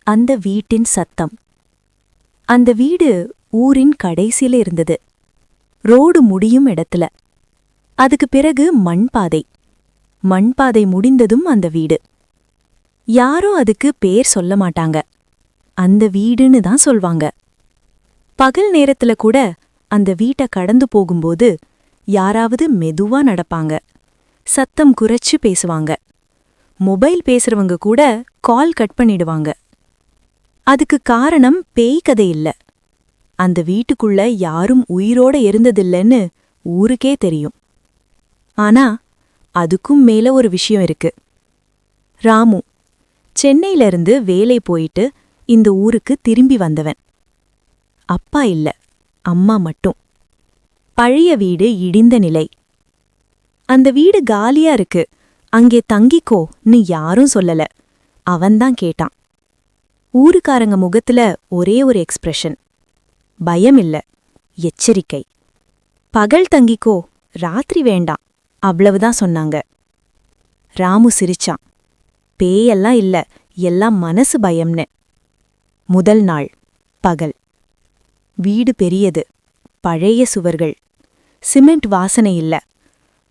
அந்த வீட்டின் சத்தம். அந்த வீடு ஊரின் கடைசியில இருந்தது. ரோடு முடியும் இடத்துல. அதுக்கு பிறகு மண்பாதை. மண்பாதை முடிந்ததும் அந்த வீடு. யாரும் அதுக்கு பேர் சொல்ல மாட்டாங்க. அந்த வீடுன்னு தான் சொல்வாங்க. பகல் நேரத்துல கூட அந்த வீட்டை கடந்து போகும்போது யாராவது மெதுவா நடப்பாங்க. சத்தம் குறைச்சு பேசுவாங்க. மொபைல் பேசுறவங்க கூட கால் கட் பண்ணிடுவாங்க. அதுக்கு காரணம் பேய் கதை இல்ல. அந்த வீட்டுக்குள்ள யாரும் உயிரோட இருந்ததில்லன்னு ஊருக்கே தெரியும். ஆனா அதுக்கும் மேல ஒரு விஷயம் இருக்கு. ராமு சென்னையில இருந்து வேலை போயிட்டு இந்த ஊருக்கு திரும்பி வந்தவன். அப்பா இல்ல, அம்மா மட்டும். பழைய வீடு இடிந்த நிலை. அந்த வீடு காலியா இருக்கு, அங்கே தங்கிக்கோன்னு யாரும் சொல்லல. அவன்தான் கேட்டான். ஊருக்காரங்க முகத்துல ஒரே ஒரு எக்ஸ்பிரஷன். பயம் இல்ல, எச்சரிக்கை. பகல் தங்கிக்கோ, ராத்திரி வேண்டாம், அவ்வளவுதான் சொன்னாங்க. ராமு சிரிச்சான். பேயெல்லாம் இல்ல, எல்லாம் மனசு பயம்னு. முதல் நாள் பகல். வீடு பெரியது. பழைய சுவர்கள். சிமெண்ட் வாசனை இல்ல.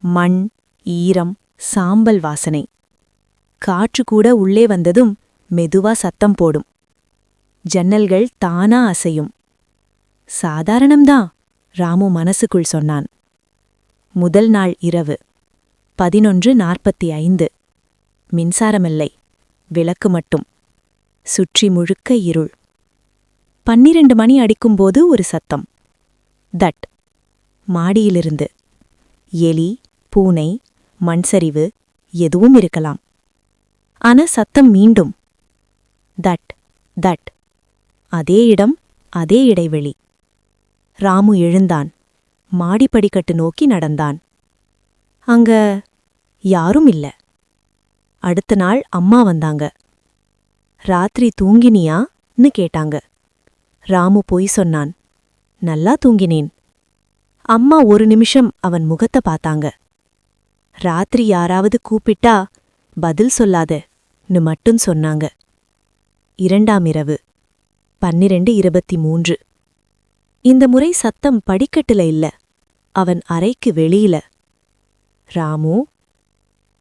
மண், ஈரம், சாம்பல் வாசனை. காற்று கூட உள்ளே வந்ததும் மெதுவா சத்தம் போடும். ஜன்னல்கள் தானா அசையும். சாதாரணம்தான், ராமு மனசுக்குள் சொன்னான். முதல் நாள் இரவு 11:45. மின்சாரமில்லை, விளக்கு மட்டும். சுற்றி முழுக்க இருள். 12 மணி அடிக்கும்போது ஒரு சத்தம். தட். மாடியிலிருந்து. எலி, பூனை, மண்சரிவு எதுவும் இருக்கலாம். ஆனா சத்தம் மீண்டும். That that. அதே இடம், அதே இடைவெளி. ராமு எழுந்தான். மாடிப்படிக்கட்டு நோக்கி நடந்தான். அங்க யாரும் இல்ல. அடுத்த நாள் அம்மா வந்தாங்க. ராத்திரி தூங்கினியான்னு கேட்டாங்க. ராமு பொய் சொன்னான். நல்லா தூங்கினேன். அம்மா ஒரு நிமிஷம் அவன் முகத்தை பார்த்தாங்க. ராத்திரி யாராவது கூப்பிட்டா பதில் சொல்லாதன்னு மட்டும் சொன்னாங்க. இரண்டாம் இரவு 12:23. இந்த முறை சத்தம் படிக்கட்டுல இல்ல, அவன் அறைக்கு வெளியில. ராமு.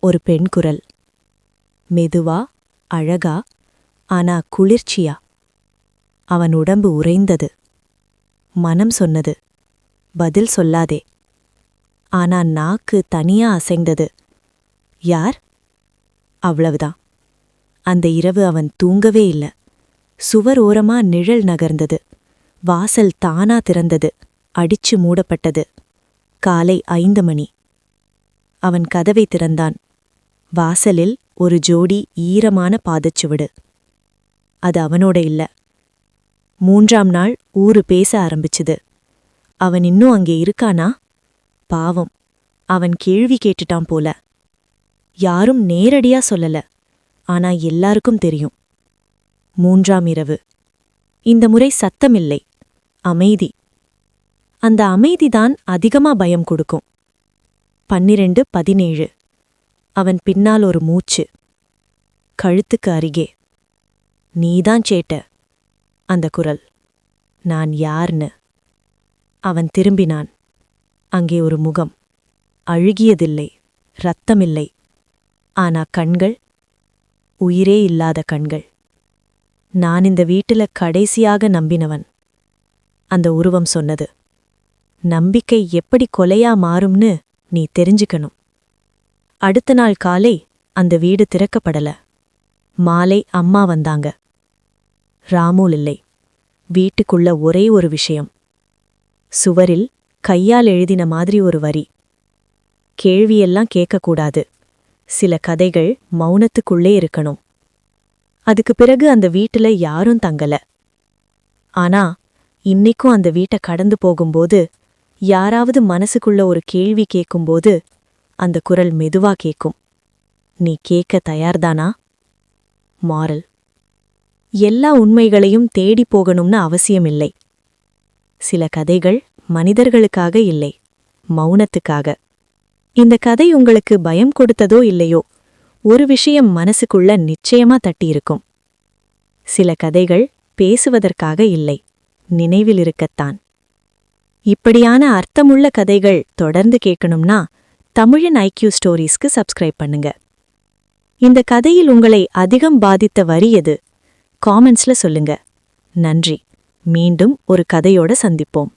ஒரு பெண் குரல். மெதுவா, அழகா, ஆனா குளிர்ச்சியா. அவன் உடம்பு உறைந்தது. மனம் சொன்னது, பதில் சொல்லாதே. ஆனா நாக்கு தனியா அசைந்தது. யார்? அவ்வளவுதான். அந்த இரவு அவன் தூங்கவே இல்ல. சுவர் ஓரமா நிழல் நகர்ந்தது. வாசல் தானா திறந்தது. அடிச்சு மூடப்பட்டது. காலை 5 மணி. அவன் கதவை திறந்தான். வாசலில் ஒரு ஜோடி ஈரமான பாதச்சுவடு. அது அவனோட இல்ல. 3ஆம் நாள் ஊரு பேச ஆரம்பிச்சுது. அவன் இன்னும் அங்கே இருக்கானா? பாவம், அவன் கேள்வி கேட்டுட்டான் போல. யாரும் நேரடியா சொல்லல, ஆனா எல்லாருக்கும் தெரியும். 3ஆம் இரவு. இந்த முறை சத்தமில்லை, அமைதி. அந்த அமைதிதான் அதிகமா பயம் கொடுக்கும். 12:17. அவன் பின்னால் ஒரு மூச்சு. கழுத்துக்கு அருகே. நீதான் சேட்ட. அந்த குரல். நான் யார்னு. அவன் திரும்பினான். அங்கே ஒரு முகம். அழுகியதில்லை, இரத்தமில்லை. ஆனா கண்கள், உயிரே இல்லாத கண்கள். நான் இந்த வீட்டுல கடைசியாக நம்பினவன். அந்த உருவம் சொன்னது. நம்பிக்கை எப்படி கொலையா மாறும்னு நீ தெரிஞ்சுக்கணும். அடுத்த நாள் காலை அந்த வீடு திறக்கப்படல. மாலை அம்மா வந்தாங்க. ராமு இல்லை. வீட்டுக்குள்ள ஒரே ஒரு விஷயம். சுவரில் கையால் எழுதின மாதிரி ஒரு வரி. கேள்வியெல்லாம் கேட்கக்கூடாது. சில கதைகள் மௌனத்துக்குள்ளே இருக்கணும். அதுக்கு பிறகு அந்த வீட்டுல யாரும் தங்கல. ஆனா இன்னைக்கும் அந்த வீட்டை கடந்து போகும்போது யாராவது மனசுக்குள்ள ஒரு கேள்வி கேட்கும்போது அந்த குரல் மெதுவா கேட்கும். நீ கேட்க தயார்தானா? மாரல். எல்லா உண்மைகளையும் தேடிப் போகணும்னு அவசியமில்லை. சில கதைகள் மனிதர்களுக்காக இல்லை, மௌனத்துக்காக. இந்த கதை உங்களுக்கு பயம் கொடுத்ததோ இல்லையோ, ஒரு விஷயம் மனசுக்குள்ள நிச்சயமா தட்டியிருக்கும். சில கதைகள் பேசுவதற்காக இல்லை, நினைவில் இருக்கத்தான். இப்படியான அர்த்தமுள்ள கதைகள் தொடர்ந்து கேட்கணும்னா தமிழன் ஐக்யூ ஸ்டோரீஸ்க்கு சப்ஸ்கிரைப் பண்ணுங்க. இந்த கதையில் உங்களை அதிகம் பாதித்த வரி எது? காமெண்ட்ஸ்ல சொல்லுங்க. நன்றி. மீண்டும் ஒரு கதையோட சந்திப்போம்.